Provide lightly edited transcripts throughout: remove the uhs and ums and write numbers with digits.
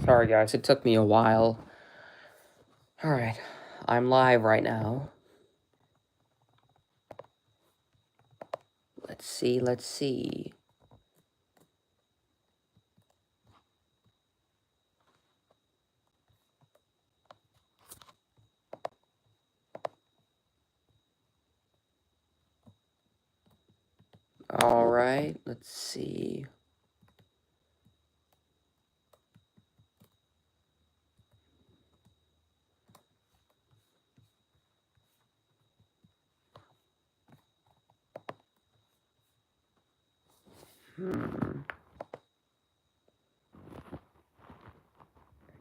Sorry guys, it took me a while. Alright, I'm live right now. Let's see. Alright, let's see.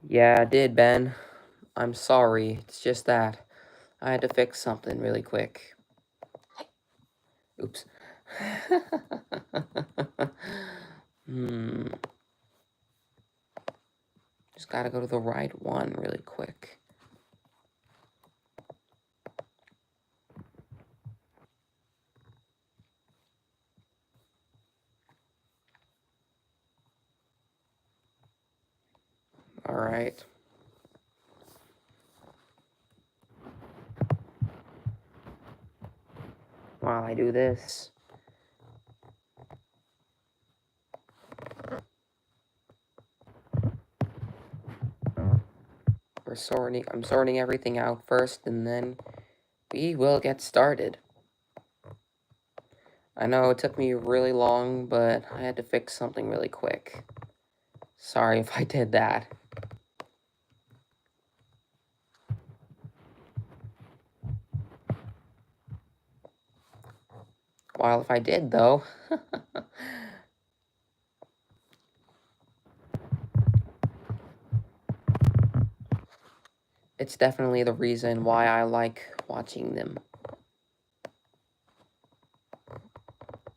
Yeah, I did, Ben. I'm sorry. It's just that I had to fix something really quick. Oops. Just gotta go to the right one really quick. Alright. While I do this. I'm sorting everything out first, and then we will get started. I know it took me really long, but I had to fix something really quick. Sorry if I did that. Well, if I did, though... It's definitely the reason why I like watching them.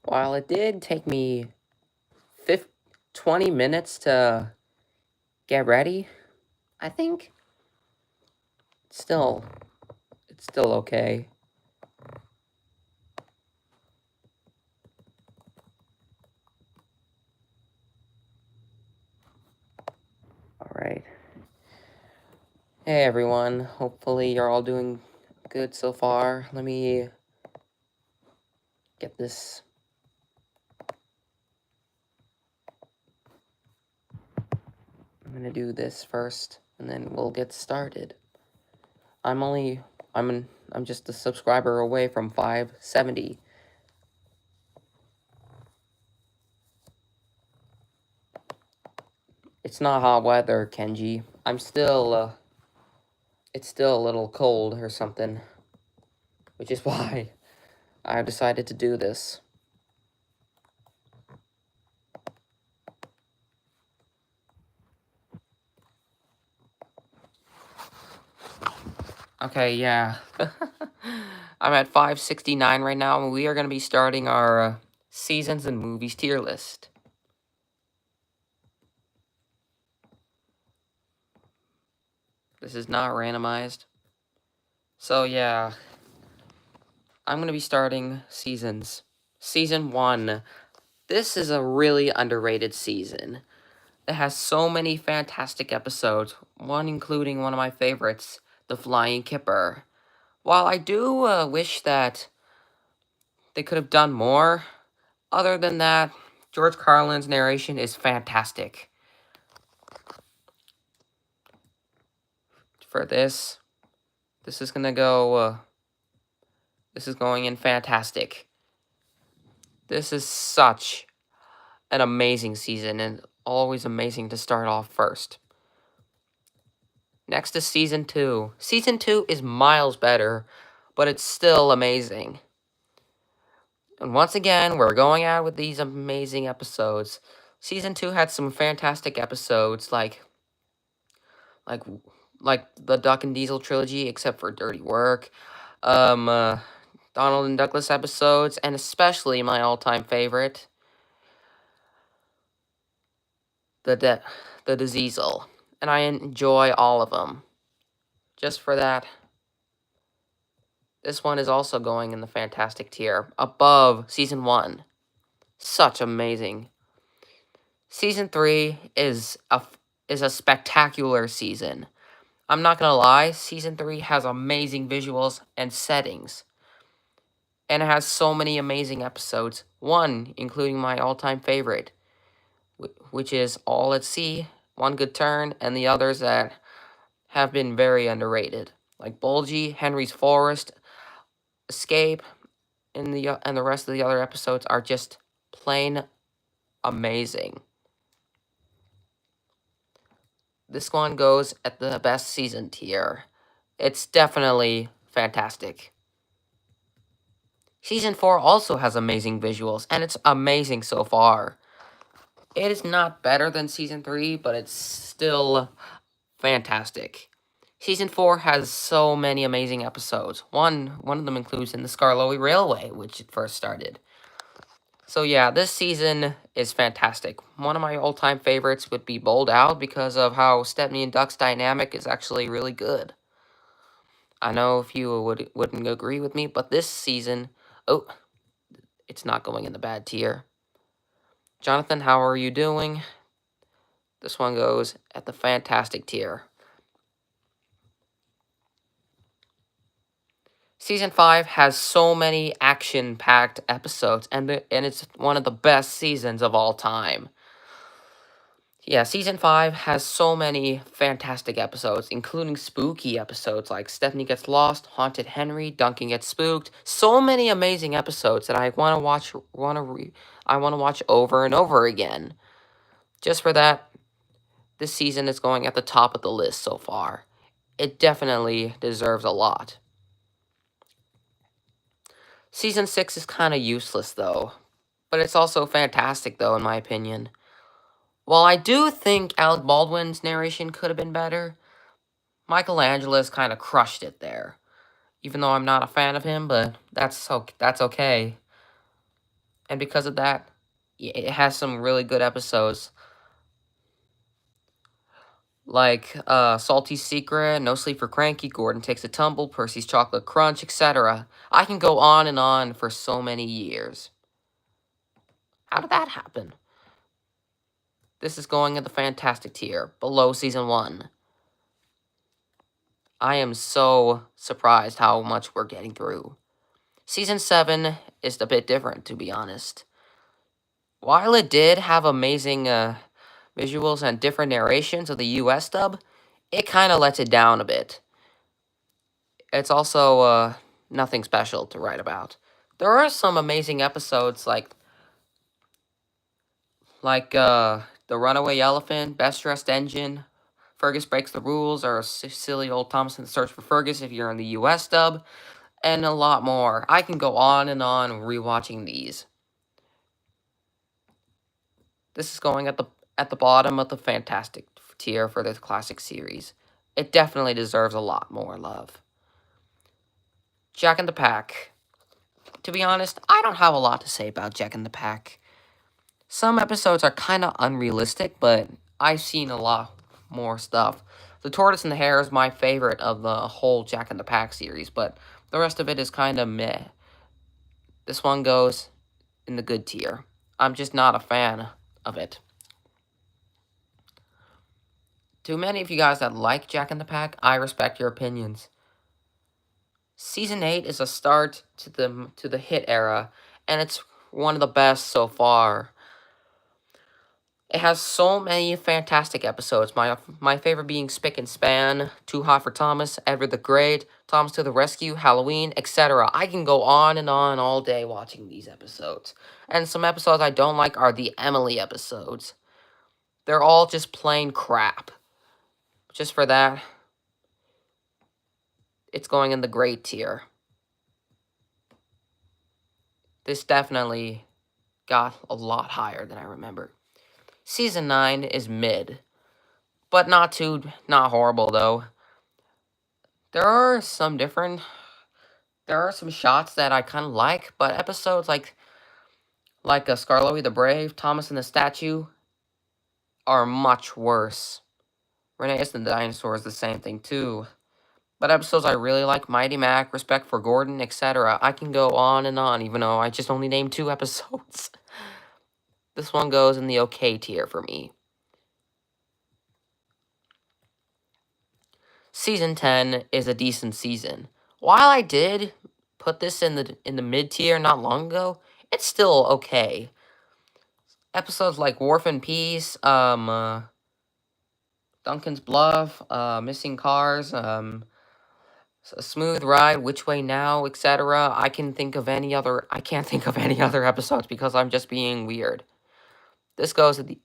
While it did take me 20 minutes to get ready, I think it's still okay. Alright. Hey everyone, hopefully you're all doing good so far. Let me get this. I'm gonna do this first, and then we'll get started. I'm just a subscriber away from 570. It's not hot weather, Kenji. It's still a little cold or something, which is why I decided to do this. Okay, yeah. I'm at 569 right now, and we are going to be starting our Seasons and Movies tier list. This is not randomized. So, yeah. I'm going to be starting Seasons. Season 1. This is a really underrated season. It has so many fantastic episodes, one including one of my favorites, The Flying Kipper. While I do wish that they could have done more, other than that, George Carlin's narration is fantastic. For this is gonna go, this is going in fantastic. This is such an amazing season, and always amazing to start off first. Next is Season 2. Season 2 is miles better, but it's still amazing. And once again, we're going out with these amazing episodes. Season 2 had some fantastic episodes, like the Duck and Diesel trilogy, except for Dirty Work. Donald and Douglas episodes, and especially my all-time favorite, the Diesel. And I enjoy all of them. Just for that, this one is also going in the fantastic tier, above Season 1. Such amazing. Season 3 is is a spectacular season. I'm not gonna lie, Season 3 has amazing visuals and settings. And it has so many amazing episodes. One, including my all-time favorite, which is All at Sea, One Good Turn, and the others that have been very underrated, like Bulgy, Henry's Forest, Escape, and the rest of the other episodes are just plain amazing. This one goes at the best season tier. It's definitely fantastic. Season 4 also has amazing visuals, and it's amazing so far. It is not better than Season 3, but it's still fantastic. Season 4 has so many amazing episodes. One of them includes in the Skarloey Railway, which it first started. So yeah, this season is fantastic. One of my all-time favorites would be Bold Out because of how Stepney and Duck's dynamic is actually really good. I know if you wouldn't agree with me, but this season, oh, it's not going in the bad tier. Jonathan, how are you doing? This one goes at the fantastic tier. Season 5 has so many action-packed episodes, and it's one of the best seasons of all time. Yeah, Season 5 has so many fantastic episodes, including spooky episodes like Stephanie Gets Lost, Haunted Henry, Duncan Gets Spooked. So many amazing episodes that I want to watch over and over again. Just for that, this season is going at the top of the list so far. It definitely deserves a lot. Season 6 is kind of useless, though. But it's also fantastic, though, in my opinion. While I do think Alec Baldwin's narration could have been better, Michelangelo's kind of crushed it there. Even though I'm not a fan of him, but that's okay. And because of that, it has some really good episodes. Like Salty's Secret, No Sleep for Cranky, Gordon Takes a Tumble, Percy's Chocolate Crunch, etc. I can go on and on for so many years. How did that happen? This is going in the fantastic tier, below Season 1. I am so surprised how much we're getting through. Season 7 is a bit different, to be honest. While it did have amazing visuals and different narrations of the US dub, it kind of lets it down a bit. It's also nothing special to write about. There are some amazing episodes like The Runaway Elephant, Best Dressed Engine, Fergus Breaks the Rules, or Silly Old Thomas in the Search for Fergus if you're in the US dub, and a lot more. I can go on and on rewatching these. This is going at the bottom of the fantastic tier for the classic series. It definitely deserves a lot more love. Jack in the Pack. To be honest, I don't have a lot to say about Jack in the Pack. Some episodes are kind of unrealistic, but I've seen a lot more stuff. The Tortoise and the Hare is my favorite of the whole Jack in the Pack series, but the rest of it is kind of meh. This one goes in the good tier. I'm just not a fan of it. To many of you guys that like Jack in the Pack, I respect your opinions. Season 8 is a start to the hit era, and it's one of the best so far. It has so many fantastic episodes, my favorite being Spick and Span, Too Hot for Thomas, Edward the Great, Thomas to the Rescue, Halloween, etc. I can go on and on all day watching these episodes. And some episodes I don't like are the Emily episodes. They're all just plain crap. Just for that, it's going in the great tier. This definitely got a lot higher than I remember. Season 9 is mid, but not horrible though. There are some shots that I kind of like, but episodes like Skarloey the Brave, Thomas and the Statue are much worse. Renee's and the Dinosaur is the same thing too. But episodes I really like, Mighty Mac, Respect for Gordon, etc. I can go on and on, even though I just only named 2 episodes. This one goes in the okay tier for me. Season 10 is a decent season. While I did put this in the mid tier not long ago, it's still okay. Episodes like Wharf and Peace, Duncan's Bluff, Missing Cars, A Smooth Ride, Which Way Now, etc. I can't think of any other episodes because I'm just being weird. This goes in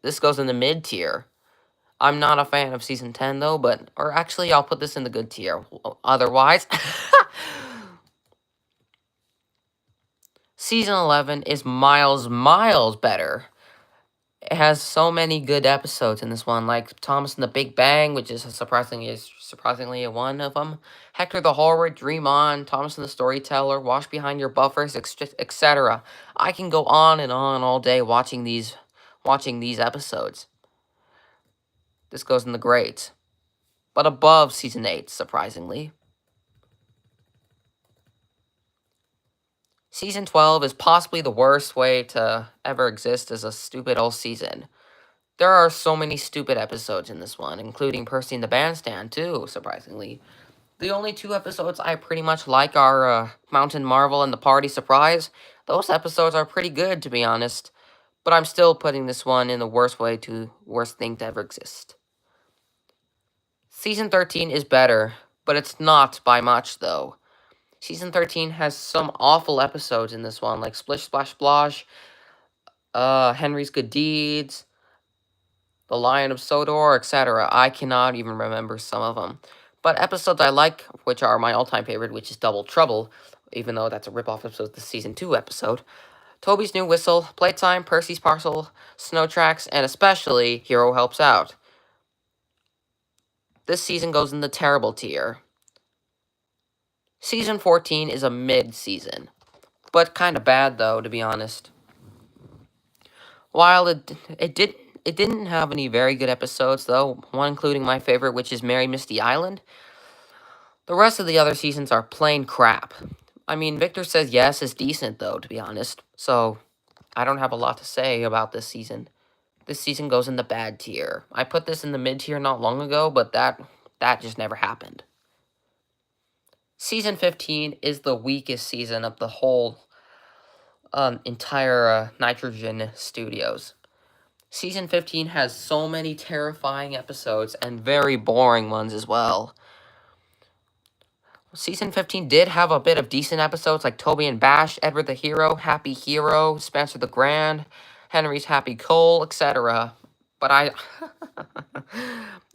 the mid tier. I'm not a fan of season 10 though, or actually I'll put this in the good tier. Otherwise, season 11 is miles better. It has so many good episodes in this one, like Thomas and the Big Bang, which is surprisingly one of them. Hector the Horror, Dream On, Thomas and the Storyteller, Wash Behind Your Buffers, etc. I can go on and on all day watching these episodes. This goes in the great, but above season 8, surprisingly. Season 12 is possibly the worst way to ever exist as a stupid old season. There are so many stupid episodes in this one, including Percy in the Bandstand, too, surprisingly. The only 2 episodes I pretty much like are Mountain Marvel and The Party Surprise. Those episodes are pretty good, to be honest. But I'm still putting this one in the worst thing to ever exist. Season 13 is better, but it's not by much, though. Season 13 has some awful episodes in this one, like Splish Splash Splosh, Henry's Good Deeds, The Lion of Sodor, etc. I cannot even remember some of them. But episodes I like, which are my all-time favorite, which is Double Trouble, even though that's a rip-off episode of the Season 2 episode, Toby's New Whistle, Playtime, Percy's Parcel, Snow Tracks, and especially Hero Helps Out. This season goes in the terrible tier. Season 14 is a mid-season, but kind of bad, though, to be honest. While it didn't have any very good episodes, though, one including my favorite, which is Merry Misty Island, the rest of the other seasons are plain crap. I mean, Victor Says Yes is decent, though, to be honest, so I don't have a lot to say about this season. This season goes in the bad tier. I put this in the mid tier not long ago, but that just never happened. Season 15 is the weakest season of the whole entire Nitrogen Studios. Season 15 has so many terrifying episodes and very boring ones as well. Season 15 did have a bit of decent episodes like Toby and Bash, Edward the Hero, Happy Hero, Spencer the Grand, Henry's Happy Coal, etc. But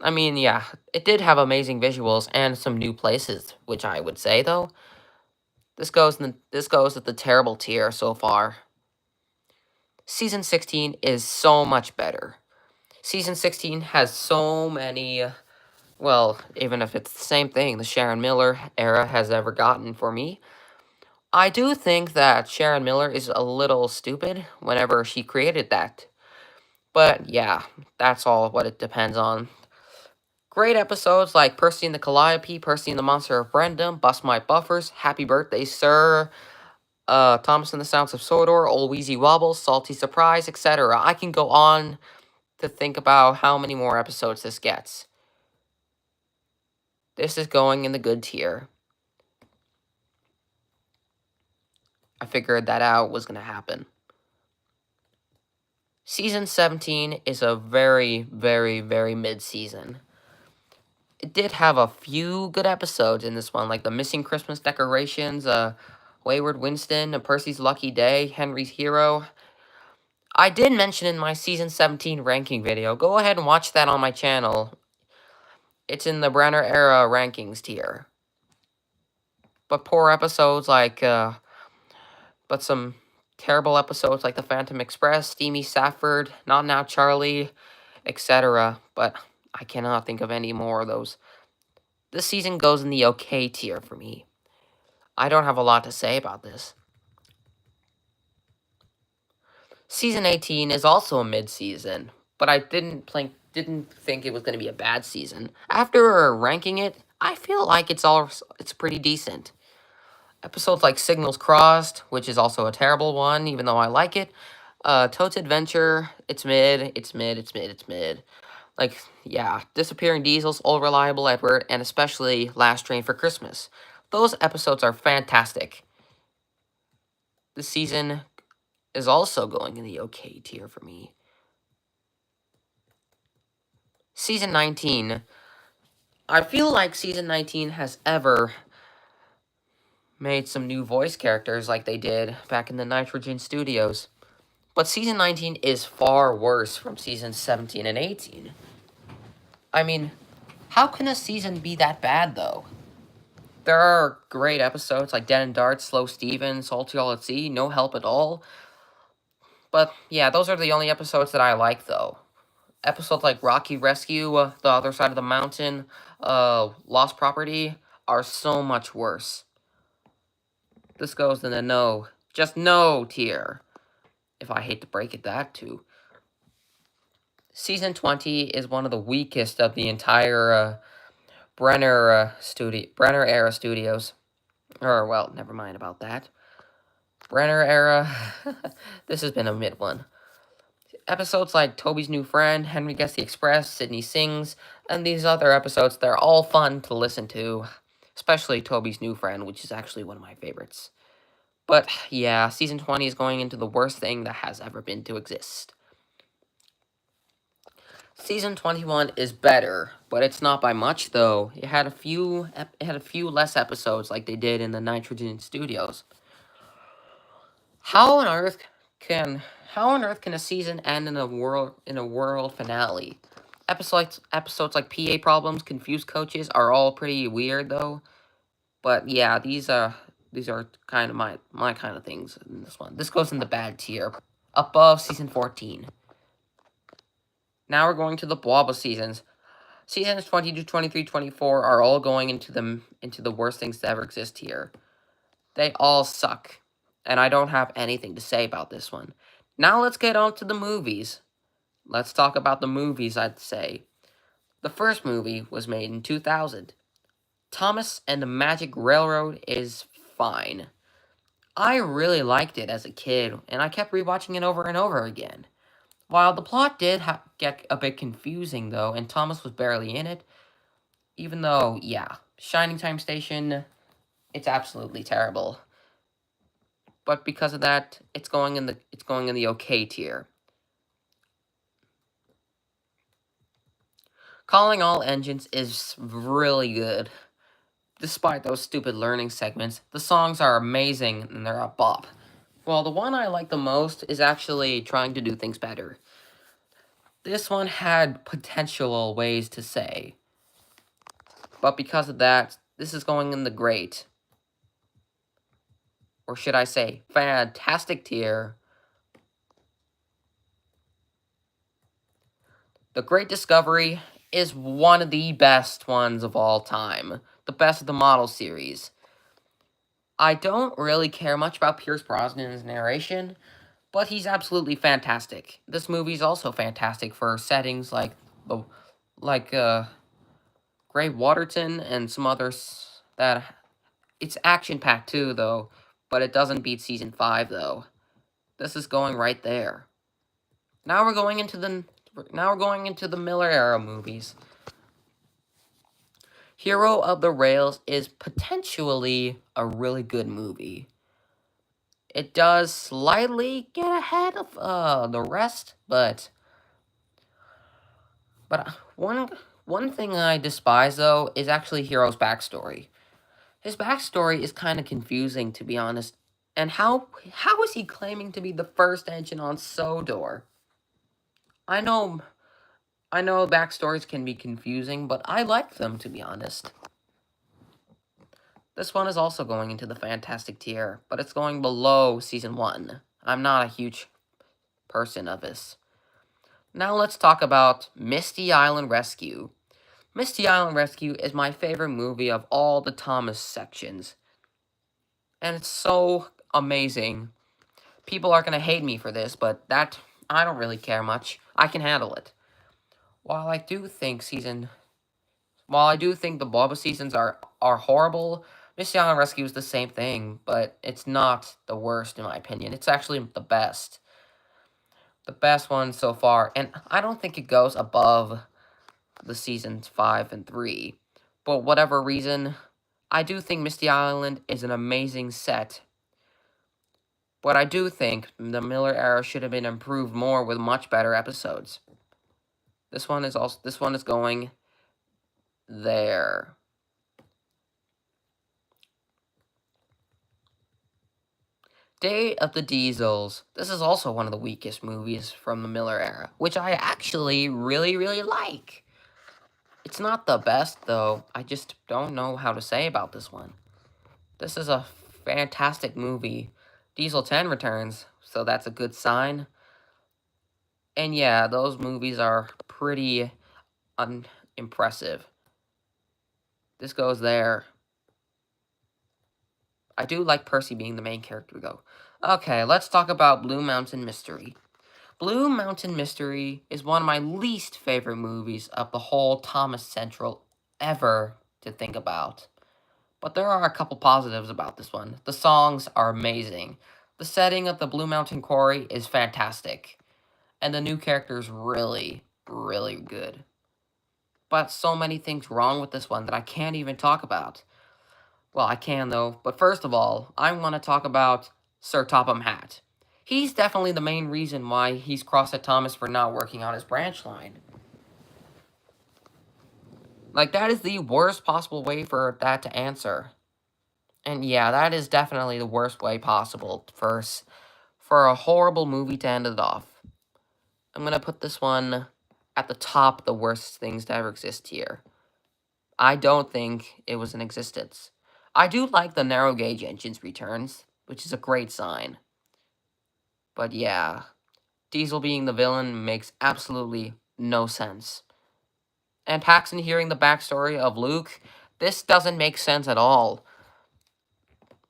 I mean, yeah, it did have amazing visuals and some new places, which I would say, though. This goes at the terrible tier so far. Season 16 is so much better. Season 16 has so many, well, even if it's the same thing the Sharon Miller era has ever gotten for me. I do think that Sharon Miller is a little stupid whenever she created that. But yeah, that's all what it depends on. Great episodes like Percy and the Calliope, Percy and the Monster of Brendam, Bust My Buffers, Happy Birthday Sir, Thomas and the Sounds of Sodor, Old Wheezy Wobbles, Salty Surprise, etc. I can go on to think about how many more episodes this gets. This is going in the good tier. I figured that out was going to happen. Season 17 is a very, very, very mid-season. It did have a few good episodes in this one, like The Missing Christmas Decorations, Wayward Winston, Percy's Lucky Day, Henry's Hero. I did mention in my Season 17 ranking video. Go ahead and watch that on my channel. It's in the Brenner era rankings tier. But poor episodes like, but some terrible episodes like The Phantom Express, Steamy Safford, Not Now Charlie, etc. But I cannot think of any more of those. This season goes in the okay tier for me. I don't have a lot to say about this. Season 18 is also a mid-season, but I didn't think it was going to be a bad season. After ranking it, I feel like it's pretty decent. Episodes like Signals Crossed, which is also a terrible one, even though I like it. Toad's Adventure, it's mid. Like, yeah, Disappearing Diesels, Old Reliable Edward, and especially Last Train for Christmas. Those episodes are fantastic. This season is also going in the okay tier for me. Season 19. I feel like Season 19 has ever made some new voice characters like they did back in the Nitrogen Studios. But Season 19 is far worse from Seasons 17 and 18. I mean, how can a season be that bad, though? There are great episodes like Dead and Dart, Slow Steven, Salty All at Sea, No Help at All. But yeah, those are the only episodes that I like, though. Episodes like Rocky Rescue, The Other Side of the Mountain, Lost Property are so much worse. This goes in the no, just no tier, if I hate to break it that too. Season 20 is one of the weakest of the entire Brenner era studios. Or, well, never mind about that. Brenner era, this has been a mid one. Episodes like Toby's New Friend, Henry Gets the Express, Sydney Sings, and these other episodes, they're all fun to listen to. Especially Toby's New Friend, which is actually one of my favorites. But, yeah, Season 20 is going into the worst thing that has ever been to exist. Season 21 is better, but it's not by much, though. It had a few less episodes like they did in the Nitrogen Studios. How on earth can a season end in a world finale? Episodes like PA Problems, Confused Coaches are all pretty weird, though. But yeah, these are kind of my kind of things in this one. This goes in the bad tier, above Season 14. Now we're going to the Blobba seasons. Seasons 22, 23, 24 are all going into the worst things to ever exist here. They all suck, and I don't have anything to say about this one. Now let's get on to the movies. Let's talk about the movies, I'd say. The first movie was made in 2000. Thomas and the Magic Railroad is fine. I really liked it as a kid, and I kept rewatching it over and over again. While the plot did get a bit confusing, though, and Thomas was barely in it, even though, yeah, Shining Time Station, it's absolutely terrible. But because of that, it's going in the okay tier. Calling All Engines is really good. Despite those stupid learning segments, the songs are amazing and they're a bop. Well, the one I like the most is actually Trying to Do Things Better. This one had potential ways to say. But because of that, this is going in the great. Or should I say, fantastic tier. The Great Discovery is one of the best ones of all time. The best of the model series. I don't really care much about Pierce Brosnan's narration, but he's absolutely fantastic. This movie's also fantastic for settings like Great Waterton and some others that it's action-packed too, though, but it doesn't beat Season 5, though. This is going right there. Now we're going into the Miller era movies. Hero of the Rails is potentially a really good movie. It does slightly get ahead of the rest, but one thing I despise, though, is actually Hero's backstory. His backstory is kind of confusing, to be honest. And how is he claiming to be the first engine on Sodor? I know backstories can be confusing, but I like them, to be honest. This one is also going into the fantastic tier, but it's going below Season 1. I'm not a huge person of this. Now let's talk about Misty Island Rescue. Misty Island Rescue is my favorite movie of all the Thomas sections. And it's so amazing. People are going to hate me for this, but I don't really care much. I can handle it. While I do think the Boba seasons are horrible, Misty Island Rescue is the same thing, but it's not the worst in my opinion. It's actually the best. The best one so far, and I don't think it goes above the seasons 5 and 3. But whatever reason, I do think Misty Island is an amazing set. But I do think the Miller era should have been improved more with much better episodes. This one is going there. Day of the Diesels. This is also one of the weakest movies from the Miller era, which I actually really, really like. It's not the best, though. I just don't know how to say about this one. This is a fantastic movie. Diesel 10 returns, so that's a good sign. And yeah, those movies are pretty unimpressive. This goes there. I do like Percy being the main character, though. Okay, let's talk about Blue Mountain Mystery. Blue Mountain Mystery is one of my least favorite movies of the whole Thomas Central ever to think about. But there are a couple positives about this one. The songs are amazing. The setting of the Blue Mountain Quarry is fantastic. And the new character is really, really good. But so many things wrong with this one that I can't even talk about. Well, I can though. But first of all, I want to talk about Sir Topham Hatt. He's definitely the main reason why he's cross at Thomas for not working on his branch line. Like, that is the worst possible way for that to answer. And yeah, that is definitely the worst way possible for a horrible movie to end it off. I'm going to put this one at the top of the worst things to ever exist here. I don't think it was in existence. I do like the narrow gauge engine's returns, which is a great sign. But yeah, Diesel being the villain makes absolutely no sense. And Paxton hearing the backstory of Luke, this doesn't make sense at all.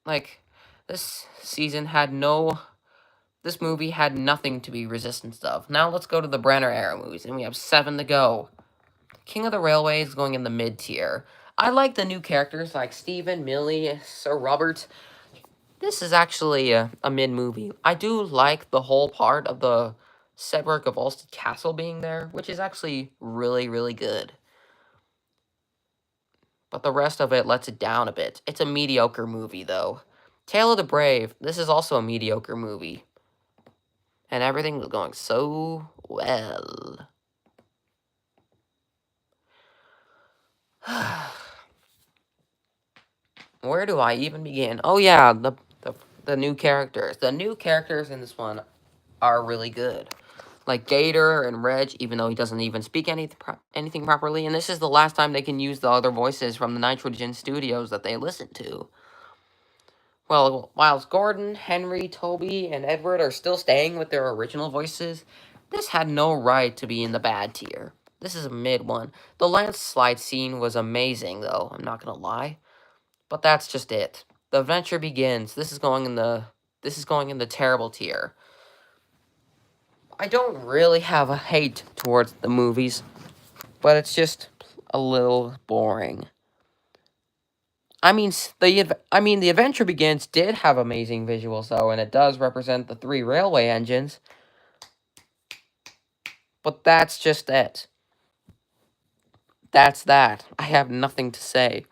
Like, this movie had nothing to be resistant of. Now let's go to the Brenner era movies, and we have 7 to go. King of the Railway is going in the mid-tier. I like the new characters like Stephen, Millie, Sir Robert. This is actually a mid-movie. I do like the whole part of the Sedgwick of Ulstead Castle being there, which is actually really, really good. But the rest of it lets it down a bit. It's a mediocre movie, though. Tale of the Brave. This is also a mediocre movie. And everything was going so well. Where do I even begin? Oh yeah, the new characters. The new characters in this one are really good. Like Gator and Reg, even though he doesn't even speak anything properly. And this is the last time they can use the other voices from the Nitrogen studios that they listen to. Well, whilst Gordon, Henry, Toby, and Edward are still staying with their original voices, this had no right to be in the bad tier. This is a mid one. The landslide scene was amazing, though, I'm not gonna lie. But that's just it. The adventure begins. This is going in the terrible tier. I don't really have a hate towards the movies, but it's just a little boring. The Adventure Begins did have amazing visuals, though, and it does represent the 3 railway engines. But that's just it. That's that. I have nothing to say.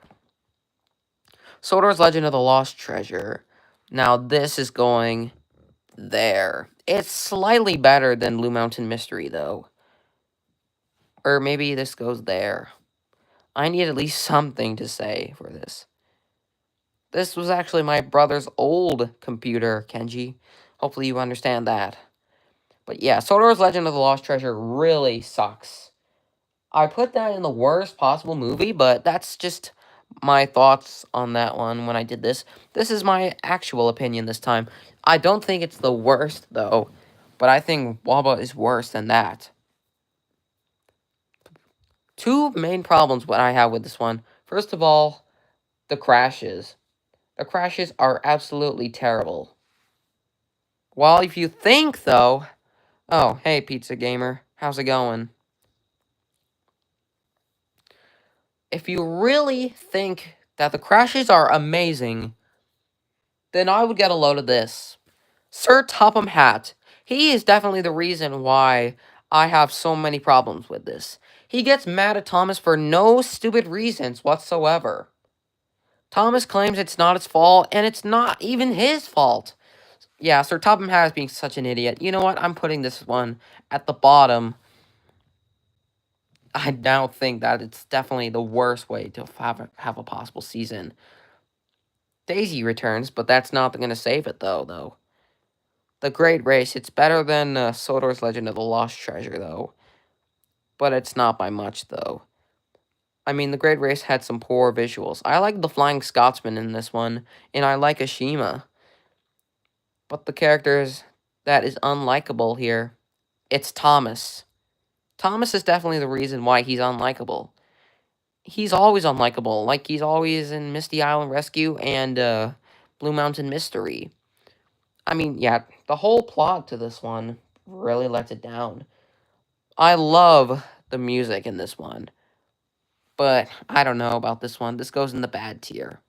Sodor's Legend of the Lost Treasure. Now, this is going there. It's slightly better than Blue Mountain Mystery, though. Or maybe this goes there. I need at least something to say for this. This was actually my brother's old computer, Kenji. Hopefully you understand that. But yeah, Sodor's Legend of the Lost Treasure really sucks. I put that in the worst possible movie, but that's just my thoughts on that one when I did this. This is my actual opinion this time. I don't think it's the worst, though, but I think Waba is worse than that. 2 main problems what I have with this one. First of all, the crashes. The crashes are absolutely terrible. While if you think, though... Oh, hey, Pizza Gamer. How's it going? If you really think that the crashes are amazing, then I would get a load of this. Sir Topham Hatt. He is definitely the reason why I have so many problems with this. He gets mad at Thomas for no stupid reasons whatsoever. Thomas claims it's not his fault, and it's not even his fault. Yeah, Sir Topham Hatt is being such an idiot. You know what? I'm putting this one at the bottom. I now think that it's definitely the worst way to have a possible season. Daisy returns, but that's not going to save it, though. The Great Race, it's better than Sodor's Legend of the Lost Treasure, though. But it's not by much, though. I mean, The Great Race had some poor visuals. I like the Flying Scotsman in this one, and I like Ashima. But the characters that is unlikable here, it's Thomas. Thomas is definitely the reason why he's unlikable. He's always unlikable, like he's always in Misty Island Rescue and Blue Mountain Mystery. I mean, yeah, the whole plot to this one really lets it down. I love the music in this one, but I don't know about this one. This goes in the bad tier.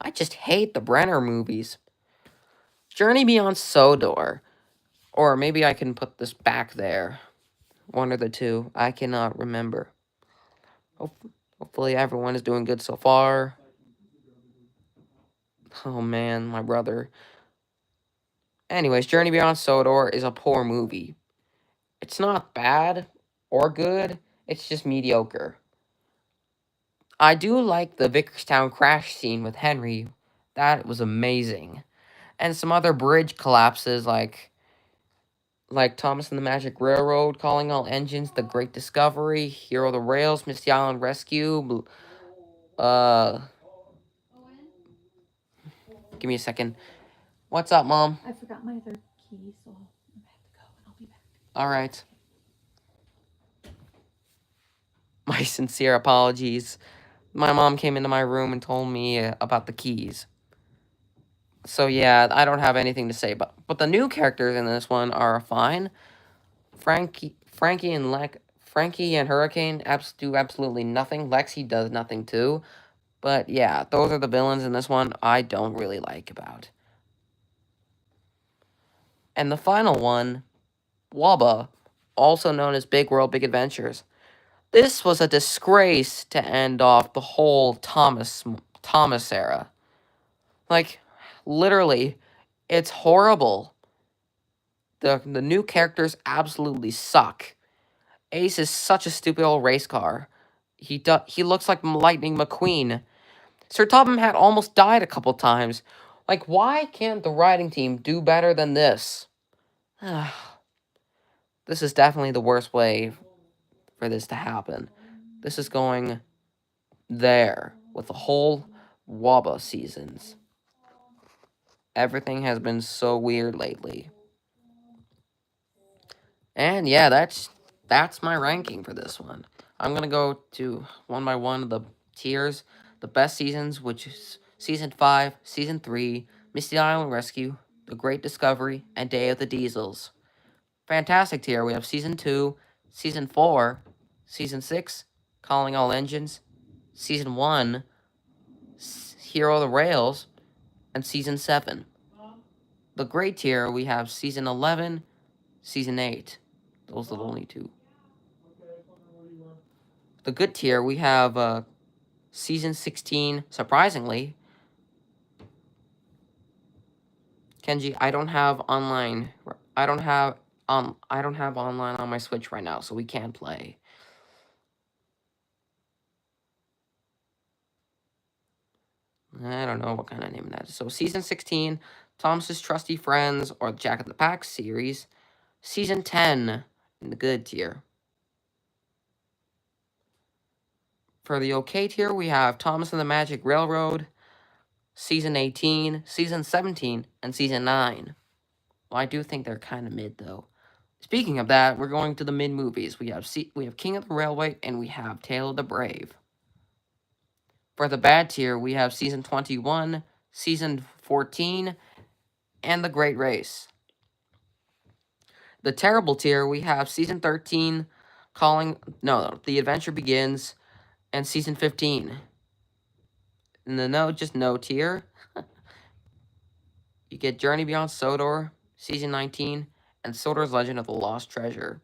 I just hate the Brenner movies. Journey Beyond Sodor. Or maybe I can put this back there. One or the two. I cannot remember. Hopefully everyone is doing good so far. Oh man, my brother. Anyways, Journey Beyond Sodor is a poor movie. It's not bad or good. It's just mediocre. I do like the Vickerstown crash scene with Henry. That was amazing. And some other bridge collapses like Thomas and the Magic Railroad, Calling All Engines, The Great Discovery, Hero of the Rails, Misty Island Rescue. Give me a second. What's up, Mom? I forgot my other key, so I have to go and I'll be back. All right. My sincere apologies. My mom came into my room and told me about the keys. So yeah, I don't have anything to say, but the new characters in this one are fine. Frankie and Hurricane do absolutely nothing. Lexi does nothing too. But yeah, those are the villains in this one I don't really like about. And the final one, Wabba, also known as Big World Big Adventures. This was a disgrace to end off the whole Thomas era. Like, literally, it's horrible. The new characters absolutely suck. Ace is such a stupid old race car. He looks like Lightning McQueen. Sir Topham Hatt almost died a couple times. Like, why can't the writing team do better than this? This is definitely the worst way for this to happen. This is going there with the whole Wabba seasons. Everything has been so weird lately. And yeah, that's my ranking for this one. I'm going to go to one by one of the tiers. The best seasons, which is Season 5, Season 3, Misty Island Rescue, The Great Discovery, and Day of the Diesels. Fantastic tier, we have Season 2, Season 4, Season 6, Calling All Engines, Season 1, Hero of the Rails, and Season 7. The great tier, we have Season 11, Season 8. Those are the only two. The good tier, we have Season 16, surprisingly. Kenji, I don't have online. I don't have online on my Switch right now, so we can't play. I don't know what kind of name that is. So Season 16, Thomas's Trusty Friends, or Jack of the Pack series. Season 10, in the good tier. For the okay tier, we have Thomas and the Magic Railroad, Season 18, Season 17, and Season 9. Well, I do think they're kind of mid, though. Speaking of that, we're going to the mid movies. We have King of the Railway, and we have Tale of the Brave. For the bad tier, we have Season 21, Season 14, and The Great Race. The terrible tier, we have Season 13, The Adventure Begins, and Season 15. In the no tier, you get Journey Beyond Sodor, Season 19, and Sodor's Legend of the Lost Treasure.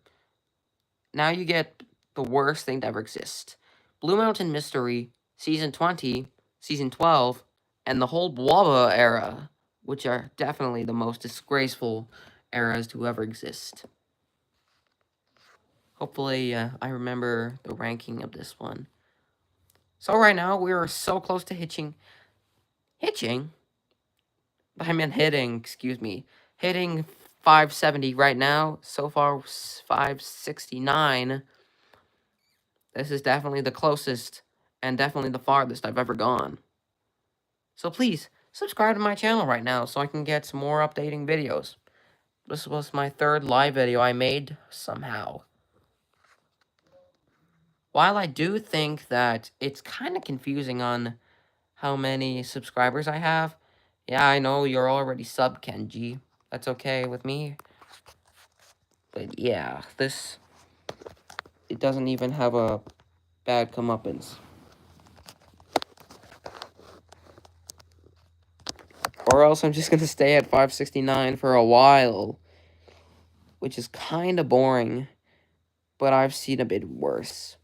now you get the worst thing to ever exist. Blue Mountain Mystery, Season 20, Season 12, and the whole Bwaba era, which are definitely the most disgraceful eras to ever exist. Hopefully, I remember the ranking of this one. So right now, we are so close to hitching? I meant hitting, excuse me. Hitting 570 right now. So far, 569. This is definitely the closest and definitely the farthest I've ever gone. So please, subscribe to my channel right now so I can get some more updating videos. This was my third live video I made somehow. While I do think that it's kind of confusing on how many subscribers I have, yeah, I know you're already sub Kenji. That's okay with me. But yeah, it doesn't even have a bad comeuppance. Or else I'm just gonna stay at 569 for a while, which is kind of boring, but I've seen a bit worse.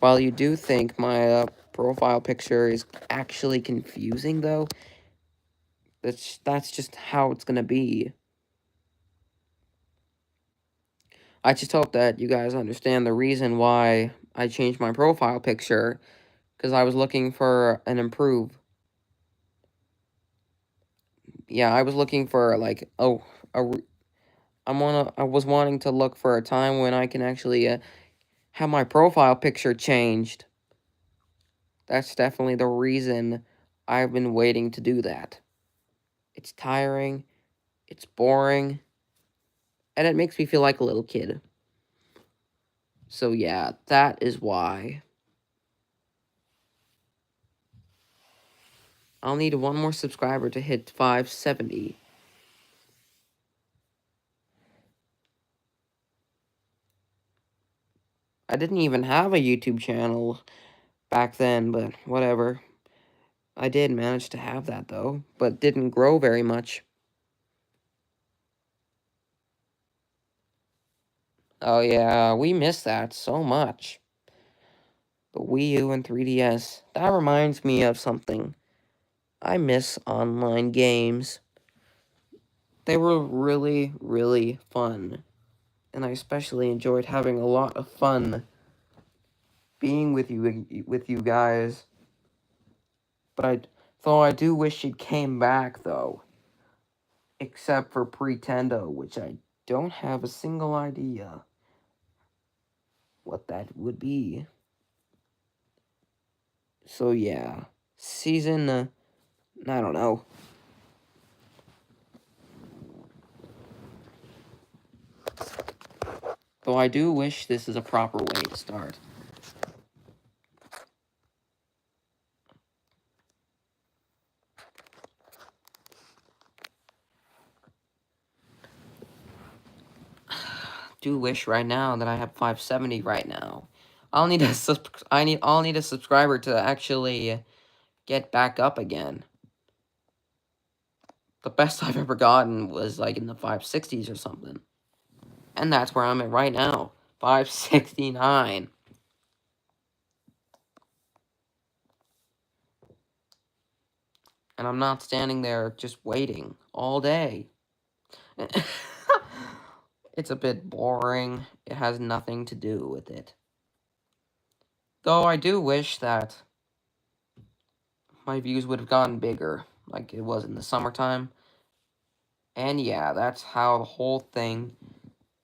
While you do think my profile picture is actually confusing, though, that's just how it's gonna be. I just hope that you guys understand the reason why I changed my profile picture, because I was looking for an improve. Yeah, I was looking for like I was wanting to look for a time when I can actually have my profile picture changed. That's definitely the reason I've been waiting to do that. It's tiring, it's boring, and it makes me feel like a little kid. So yeah, that is why. I'll need one more subscriber to hit 570. I didn't even have a YouTube channel back then, but whatever. I did manage to have that, though, but didn't grow very much. Oh yeah, we miss that so much. The Wii U and 3DS. That reminds me of something. I miss online games. They were really, really fun. And I especially enjoyed having a lot of fun being with you guys. But though I do wish it came back, though. Except for Pretendo, which I don't have a single idea what that would be. So yeah, season, I don't know. Though I do wish this is a proper way to start. Do wish right now that I have 570 right now. I'll need a subscriber to actually get back up again. The best I've ever gotten was like in the 560s or something. And that's where I'm at right now. 569. And I'm not standing there just waiting all day. It's a bit boring. It has nothing to do with it. Though I do wish that my views would have gotten bigger, like it was in the summertime. And yeah, that's how the whole thing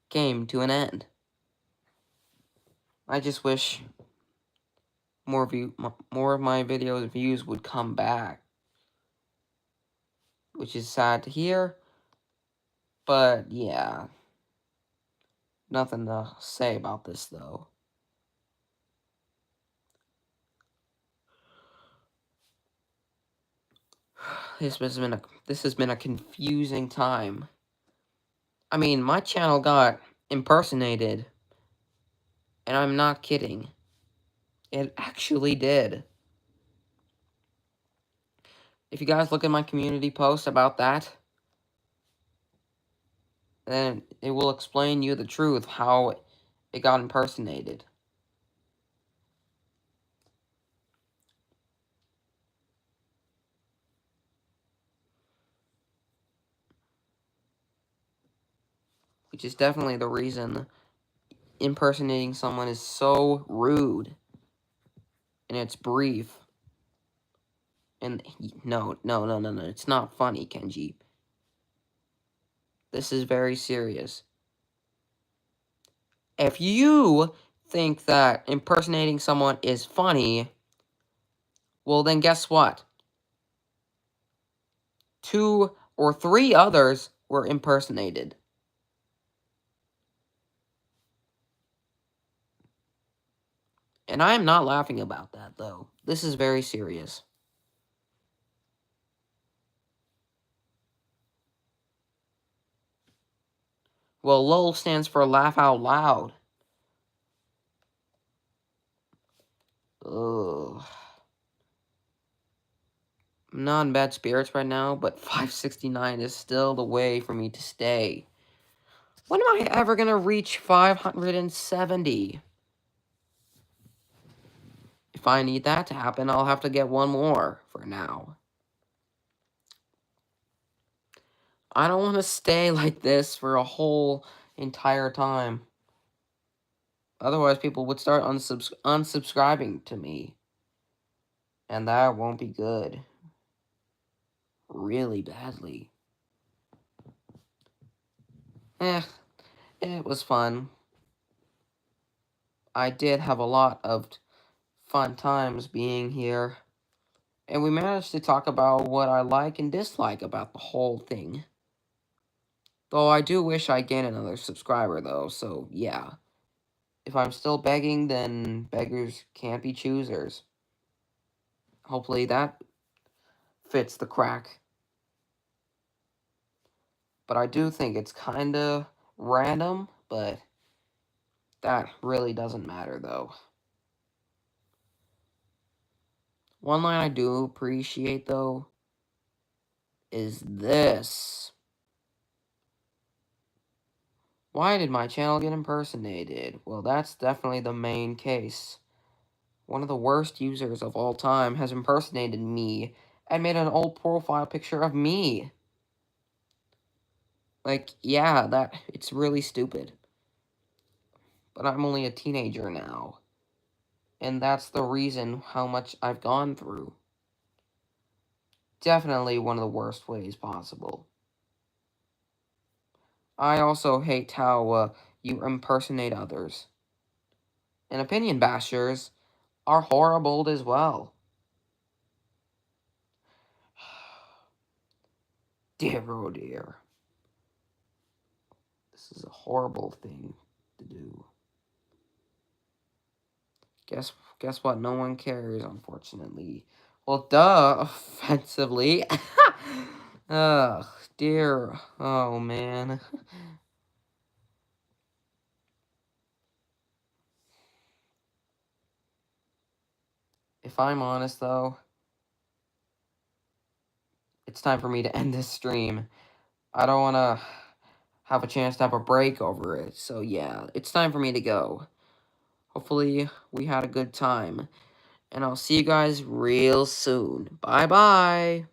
came to an end. I just wish more of my videos views would come back. Which is sad to hear. But yeah. Nothing to say about this though. This has been a confusing time. I mean, my channel got impersonated. And I'm not kidding. It actually did. If you guys look at my community post about that, and it will explain you the truth, how it got impersonated. Which is definitely the reason impersonating someone is so rude. And it's brief. And no, it's not funny, Kenji. This is very serious. If you think that impersonating someone is funny, well then guess what? 2 or 3 others were impersonated. And I am not laughing about that, though. This is very serious. Well, LOL stands for laugh out loud. Ugh. I'm not in bad spirits right now, but 569 is still the way for me to stay. When am I ever gonna reach 570? If I need that to happen, I'll have to get one more for now. I don't want to stay like this for a whole entire time. Otherwise, people would start unsubscribing to me. And that won't be good. Really badly. It was fun. I did have a lot of fun times being here. And we managed to talk about what I like and dislike about the whole thing. Though I do wish I gained another subscriber, though, so yeah. If I'm still begging, then beggars can't be choosers. Hopefully that fits the crack. But I do think it's kinda random, but that really doesn't matter, though. One line I do appreciate, though, is this. Why did my channel get impersonated? Well, that's definitely the main case. One of the worst users of all time has impersonated me and made an old profile picture of me. Like, yeah, it's really stupid. But I'm only a teenager now. And that's the reason how much I've gone through. Definitely one of the worst ways possible. I also hate how you impersonate others. And opinion bashers are horrible as well. Dear, oh dear. This is a horrible thing to do. Guess what? No one cares, unfortunately. Well, duh, offensively. Ugh, dear. Oh, man. If I'm honest, though, it's time for me to end this stream. I don't want to have a chance to have a break over it. So, yeah, it's time for me to go. Hopefully, we had a good time. And I'll see you guys real soon. Bye-bye.